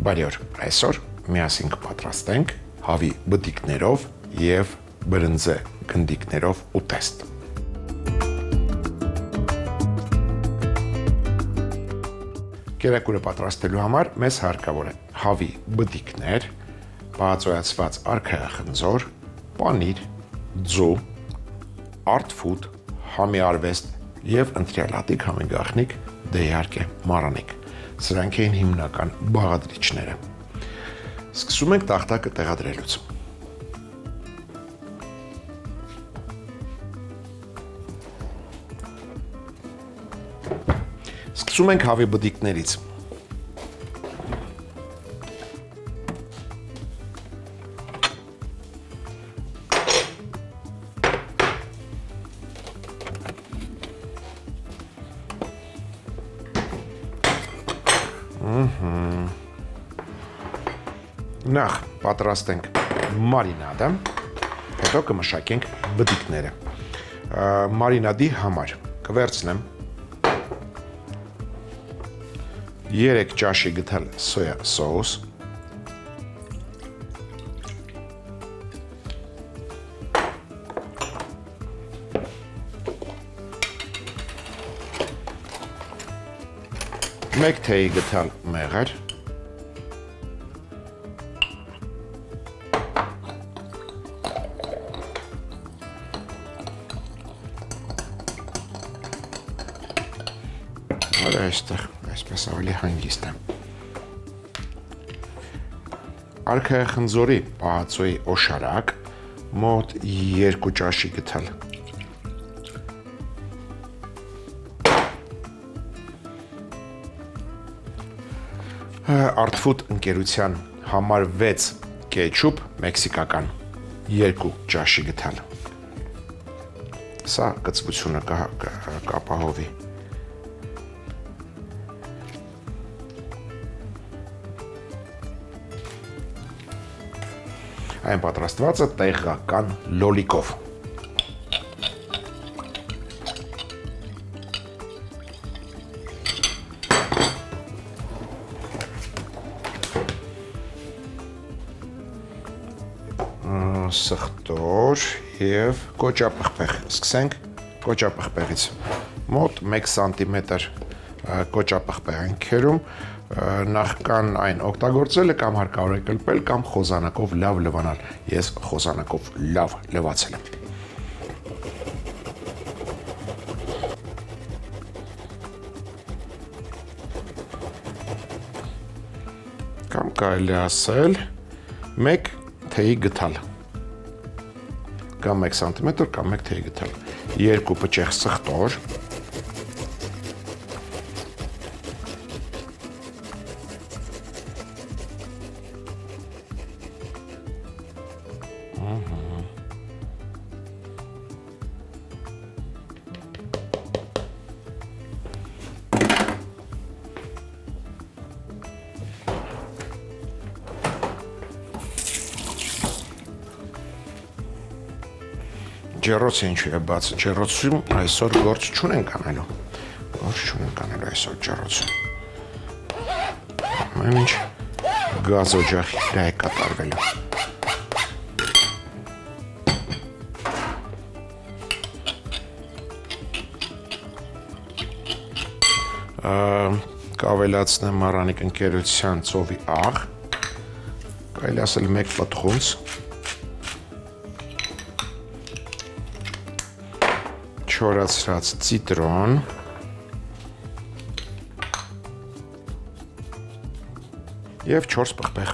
Բարի օր, այսօր միասին կպատրաստենք հավի բտիկներով և բրնձե գնդիկներով ուտեստ։ Կերակուրը պատրաստելու համար մեզ հարկավոր է հավի բտիկներ, բաղաձոյացված արքայախնձոր, պանիր, ձու, արդֆուտ, համի արվեստ և ընտրյալատիկ համի գաղտնիք, դե իհարկե մառանիկ։ Սրանք էին հիմնական բաղադրիչները։ Սկսում ենք տախտակը տեղադրելուց։ Սկսում ենք հավի բտիկներից։ Նախ պատրաստենք մարինադը, հետո կմշակենք բտիկները։ Մարինադի համար կվերցնեմ 3 ճաշի գթել սոյա սոուս, մեկ թեյի գթալ մեղր, այստեղ այսպես ավելի հանգիստ է։ Արքայախնձորի պահածոյի օշարակ մոտ 2 ճաշի գթալ։ Արդֆուտ ընկերության համար 6 կեչուպ մեքսիկական 2 ճաշի գթալ։ Սա կծվությունը կապահովի։ Այն պատրաստվածը տեղական լոլիկով։ Սխտոր և կոճապղպեղ։ Սկսենք կոճապղպեղից։ Մոտ 1 սանտիմետր կոճապղպեղ ենք քերում, նախքան այն օգտագործելը կամ հարկավոր է կլպել կամ խոզանակով լավ լվանալ։ Ես խոզանակով լավ լվացել եմ։ Կամ կարելի ասել 1 թեյի գթալ։ Կամ 1 սանտիմետր կամ 1 թեյի գթալ։ 2 պճեղ սխտոր։ Ջեռոցը ինչու է բաց, ջեռոցում այսօր գործ չունենք անելու, այսօր ջեռոցում, ամեն ինչ գազ օջախի վրա է կատարվելու։ Կավելացնեմ մառանիկ ընկերության ծովի աղ, կարելի ասել 1 պտղունց, չորացրած ցիտրոն և 4 պղպեղ։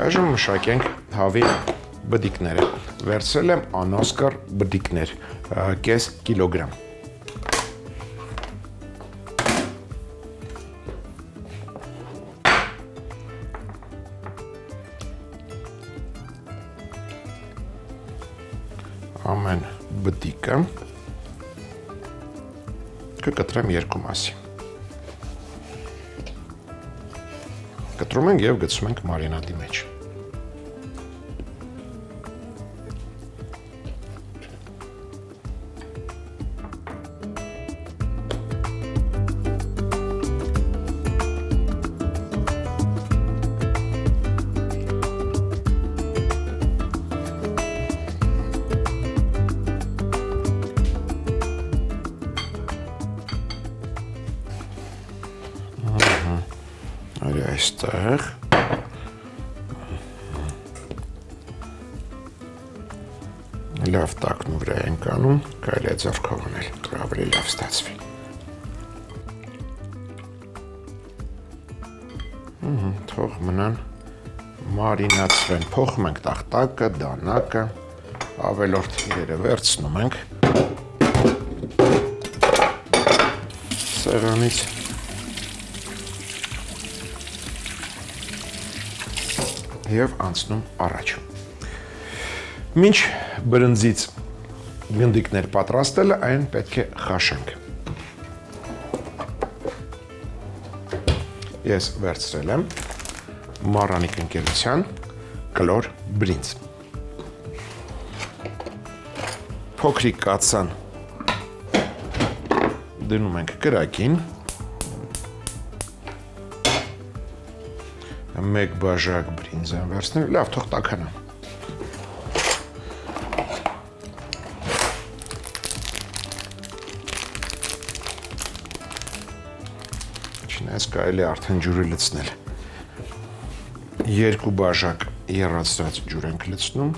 Այժմ մշակենք հավի բտիկները։ Վերցրել եմ անոսկր բտիկներ, կես կիլոգրամ։ Ամեն բտիկը կկտրեմ 2 մասի։ կտրում ենք եւ գցում ենք մարինադի մեջ։ Այստեղ լավ տակն ու վրա ենք անում, կարելի է ձեռքով անել, ավելի լավ ստացվի։ Թող մնան մարինացվեն, փոխում ենք տախտակը, դանակը, ավելորդ իրերը վերցնում ենք սեղանից եւ անցնում առաջ։ Մինչ բրնձից գնդիկներ պատրաստելը, այն պետք է խաշենք։ Ես վերցրել եմ Մարրանիկ ընկերության կլոր բրինձ։ Փոքրիկ կաթսան դնում ենք կրակին, մեկ բաժակ բրինձ եմ վերցնել, լավ թող տաքանա։ Չնայած կարելի է արդեն ջուրը լցնել։ 2 բաժակ եռացրած ջուր ենք լցնում։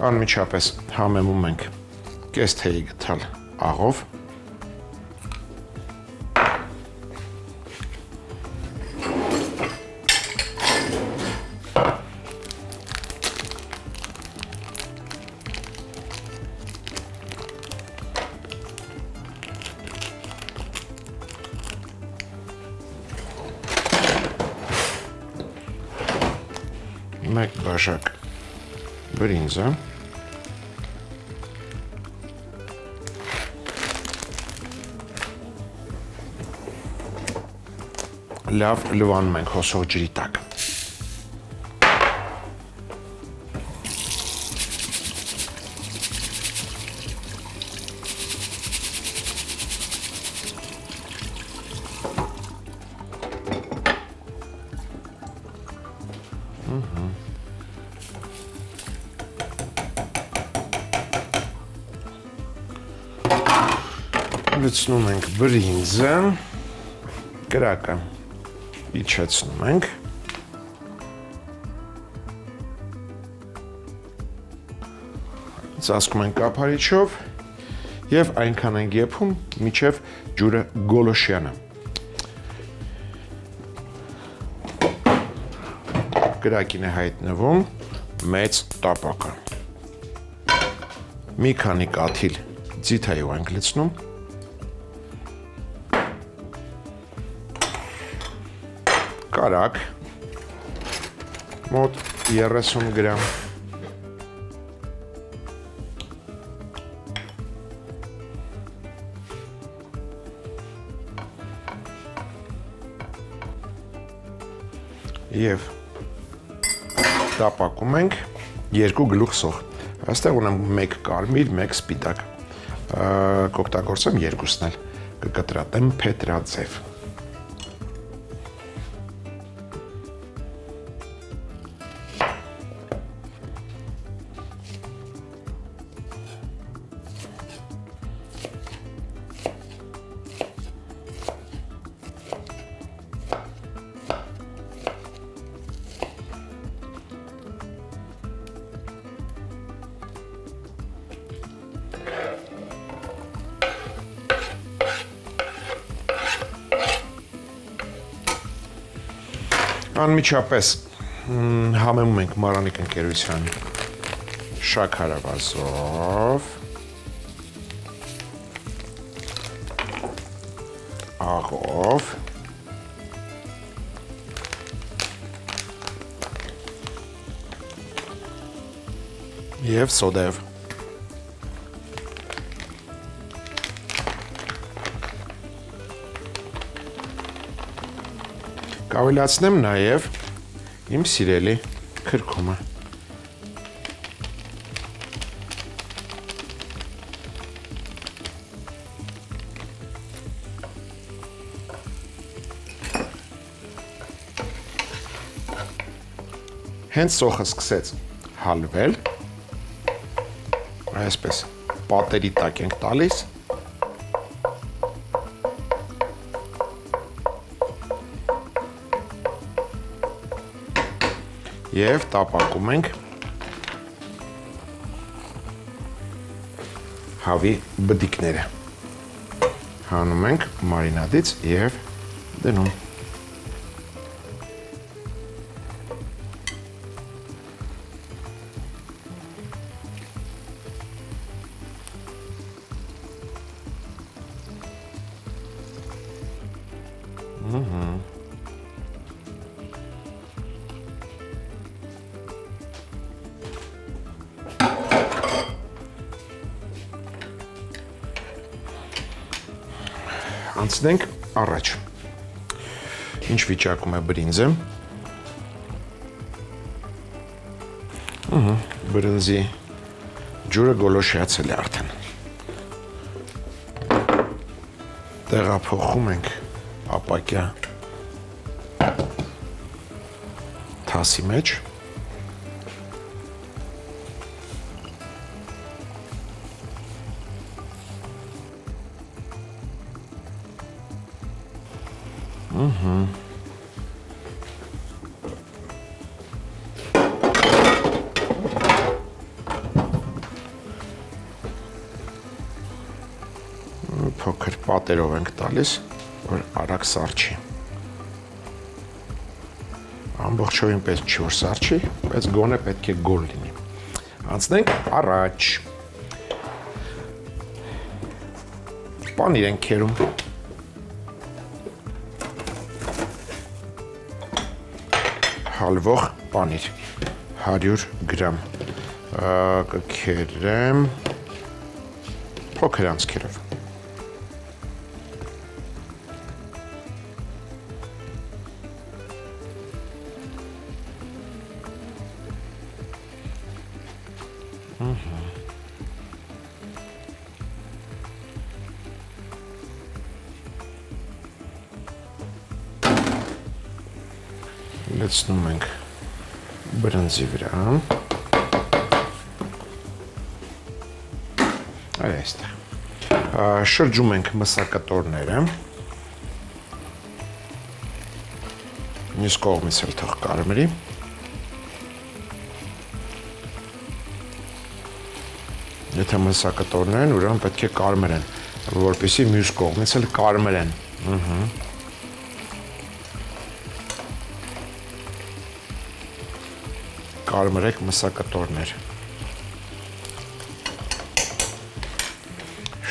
Անմիջապես համեմում ենք կես թեյի գթալ աղով, մեկ բաժակ բրինձը, լավ լվանում ենք հոսող ջրի տակ։ Լցնում ենք բրինձը, կրակը իջեցնում ենք, ծածկում ենք կափարիչով եւ այնքան ենք եփում, մինչեւ ջուրը գոլոշյանա։ Կրակին է հայտնվում մեծ տապակը։ Մի քանի կաթիլ ձիթայով ենք լցնում, կարակ, մոտ 30 գրամ, եւ տապակում ենք 2 գլուխ սող։ Այստեղ ունեմ 1 կարմիր, 1 սպիտակ, կօգտագործեմ երկուսն էլ, կկտրատեմ փետրաձև։ Անմիջապես համեմում ենք Մարրանիկ ընկերության շաքարավազով, աղով, Եվ սոդայով։ Կավելացնեմ նաև իմ սիրելի քրքումը։ Հենց սոխը սկսեց հալվել, այսպես պատերի տակ ենք տալիս, և տապակում ենք հավի բդիկները, հանում ենք մարինադից և դնում։ Անցնենք առաջ։ Ինչ վիճակում է բրինձը։ Բրինձի ջուրը գոլոշիացել է արդեն։ Տեղափոխում ենք ապակյա թասի մեջ։ Փոքր պատերով ենք տալիս, որ արագ սառչի։ Ամբողջովին պետք չի որ սառչի, բայց գոնե պետք է գոլ լինի։ Անցնենք առաջ։ Պանիր ենք քերում։ Հալվող պանիր 100 գրամ կքերեմ փոքր անցքերով։ Լցնում ենք բրինձի վրա։ Այստեղ։ Շրջում ենք մսակտորները։ Մյուս կողմից էլ թող կարմրի։ Եթե մսակտորներ են, ուրեմն պետք է կարմրեն, որպեսզի մյուս կողմից էլ կարմրեն։ Կարմրեք մսակտորներ։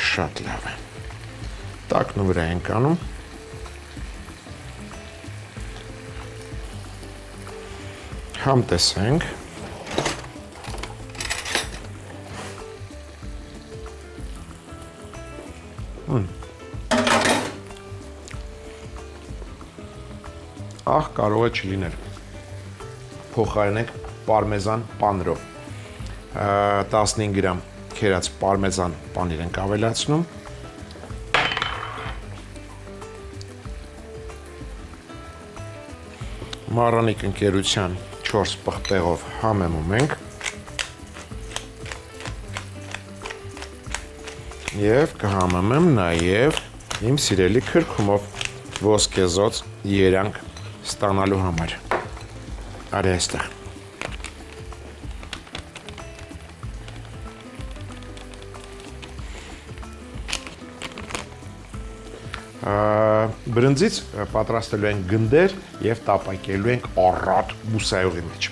Շատ լավ է։ Տակնու վրա ենք անում։ Համ տեսենք։ Ահ, կարող է չլինել։ Փոխարինենք պարմեզան պանրով 15 գրամ քերած պարմեզան պանիր ենք ավելացնում, մառանիկ ընկերության 4 պղպեղով համեմում ենք և կհամեմեմ նաև իմ սիրելի քրքումով ոսկեզոծ երանգ ստանալու համար։ Արի այստեղ։ Բրինձից պատրաստելու ենք գնդեր և տապակելու ենք առատ բուսայողի մեջ։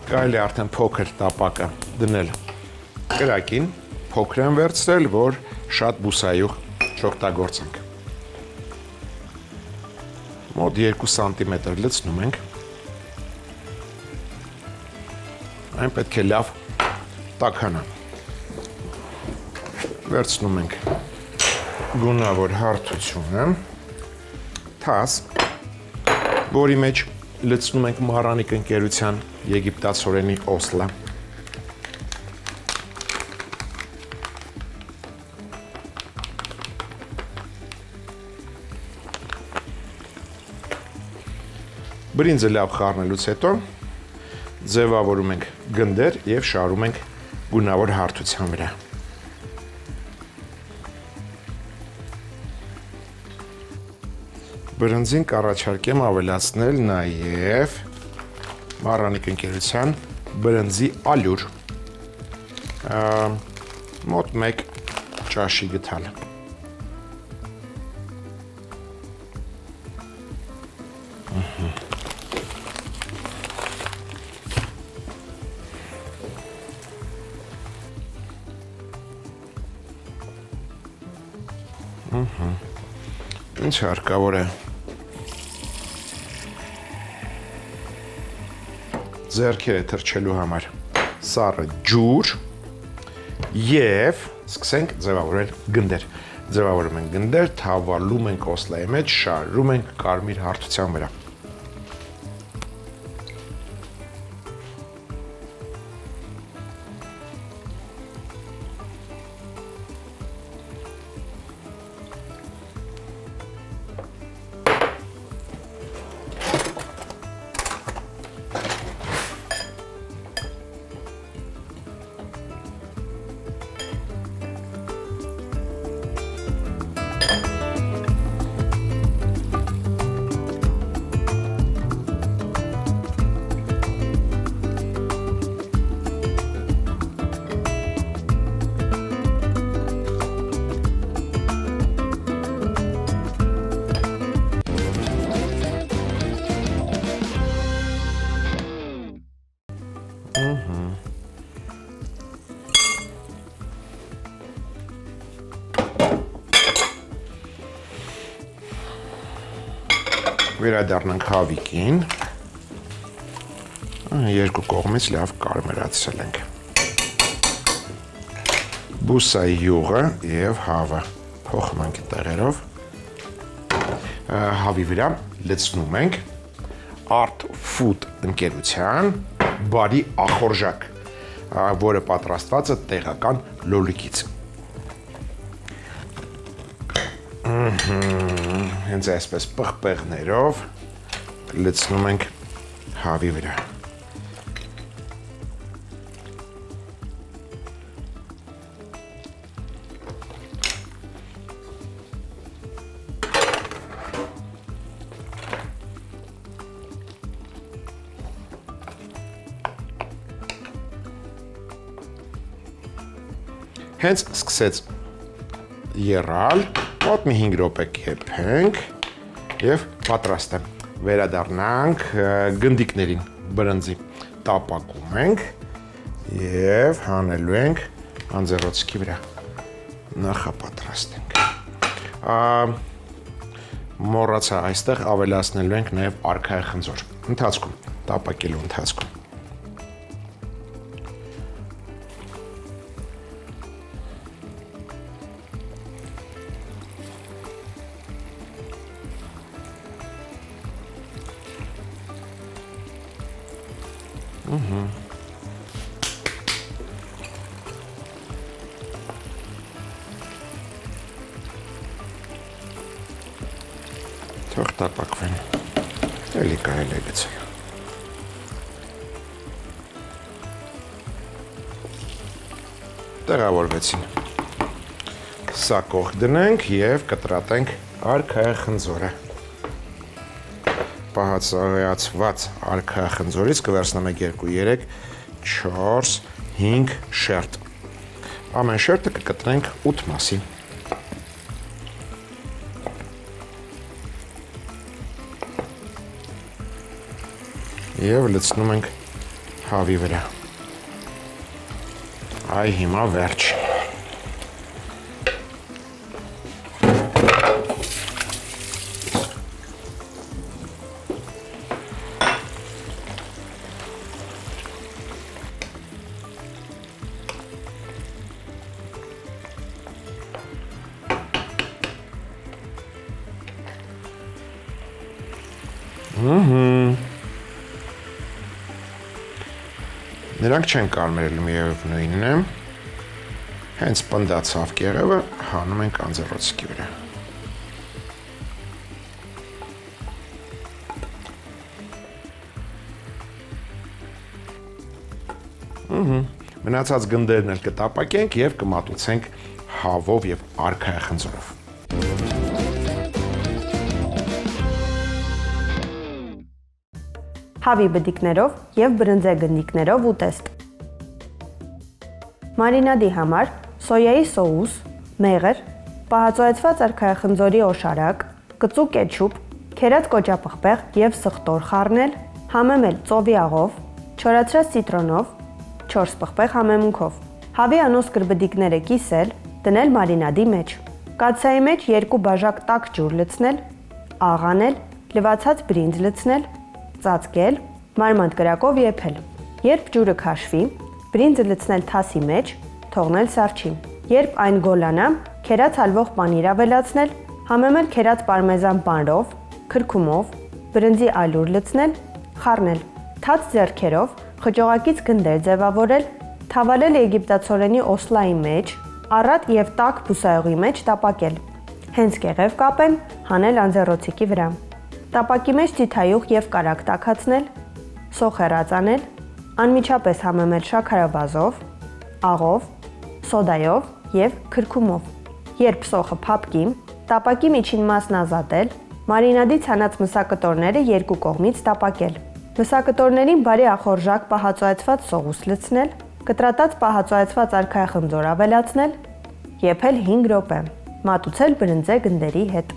Կարելի է արդեն փոքր տապակը դնել կրակին, փոքր են վերցրել, որ շատ բուսայող չօգտագործենք։ Մոտ 2 սանտիմետր լցնում ենք։ Այն պետք է լավ տաքանա։ Վերցնում ենք գունավոր հարթությունը, թաս, որի մեջ լցնում ենք Մահրանիկ ընկերության եգիպտացորենի օսլը։ Բրինձը լավ խառնելուց հետո ձևավորում ենք գնդեր և շարում ենք գունավոր հարթության վրա։ Բրինձին կառաջարկեմ ավելացնել նաև Մահրանիկ ընկերության բրինձի ալյուր, մոտ 1 ճաշի գթալ։ Ինչ հարկավոր է ձեռքերը թրջելու համար սառը ջուր և սկսենք ձևավորել գնդեր։ Ձևավորում ենք գնդեր, թավալում ենք օսլայի մեջ, շարում ենք կարմիր հարթության վրա։ Վերադառնանք հավիկին, երկու կողմից լավ կարմրացրել ենք։ Բուսայի յուղը և հավը փոխում ենք տեղերով։ Հավի վրա լցնում ենք Art Food ընկերության բարի ախորժակ, որը պատրաստված է տեղական լոլիկից։ Հենց այսպես պղպեղներով լցնում ենք հավի վրա։ Հենց սկսեց եռալ, մոտ մի 5 րոպե կեփենք և պատրաստ է։ Վերադառնանք գնդիկներին, բրինձի տապակում ենք և հանելու ենք անձեռոցքի վրա, նախապատրաստենք։ Մոռացա այստեղ ավելացնելու ենք նաև արքայի խնձոր, ընթացքում, տապակելու ընթացքում։ Թող տապակվեն, էլի կարելի է գցել։ Տեղավորվեցին։ Սա կողք դնենք և կտրատենք արքայի խնձորը։ Պահածոյացված արքայի խնձորից կվերցնեմ 2, 3, 4, 5 շերտ։ Ամեն շերտը կկտրենք 8 մասի։ Եվ լցնում ենք հավի վրա։ Այ հիմա վերջ։ Նրանք չեն կարմրել միևնույնն է, հենց պնդացավ կեղևը հանում ենք անձեռոցիկի վրա։ Մնացած գնդերն էլ կտապակենք և կմատուցենք հավով և արքայախնձորով։ Հավի բդիկներով և բրնձե գնդիկներով ուտեստ։ Մարինադի համար սոյայի սոուս, մեղր, պահածոյացված արքայախնձորի օշարակ, կծու կետչուպ, քերած կոճապղպեղ և սխտոր խառնել, համեմել ծովի աղով, չորացրած ցիտրոնով, 4 պղպեղ համեմունքով։ Հավի անոսկր բդիկները կիսել, դնել մարինադի մեջ։ Կաթսայի մեջ 2 բաժակ տաք ջուր լցնել, աղ անել, լվացած բրինձ լցնել, ծածկել, մարմանդ կրակով եփել։ Երբ ջուրը քաշվի, բրինձը լցնել թասի մեջ, թողնել սառչի։ Երբ այն գոլանա, քերած հալվող պանիր ավելացնել, համեմել քերած պարմեզան պանրով, քրքումով, բրնձի ալյուր լցնել, խառնել։ Թաց ձեռքերով խճողակից գնդեր ձևավորել, թավալել եգիպտացորենի օսլայի մեջ, առատ և տաք բուսայողի մեջ տապակել։ Հենց կեղև կապեն, հանել անձեռոցիկի վրա։ Տապակի մեջ ձիթայուղ և կարագ տաքացնել, սոխ հեռացանել, անմիջապես համեմել շաքարավազով, աղով, սոդայով և քրքումով։ Երբ սոխը փափկի, տապակի միջին մասն ազատել, մարինադի ցանած մսակտորները երկու կողմից տապակել։ Մսակտորներին բարի ախորժակ պահածոյացված սոուս լցնել, կտրատած պահածոյացված արքայախնձոր ավելացնել, եփել 5 րոպե, մատուցել բրնձե գնդերի հետ։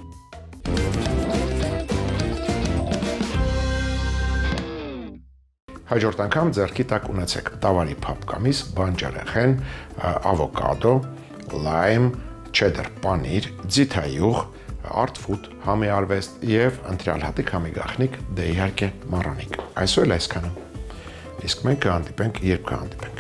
Հաջորդ անգամ ձեռքի տակ ունեցեք տավարի փափկամիս, բանջարեղեն, ավոկադո, լայմ, չեդդեր պանիր, ձիթայուղ, արթֆուտ, համի արվեստ և ընտրյալ հատիկ համի գաղտնիք, դե իհարկե մառանիկ։ Այսօր էլ այսքանը։ Իսկ մենք կհանդիպենք, երբ կհանդիպենք։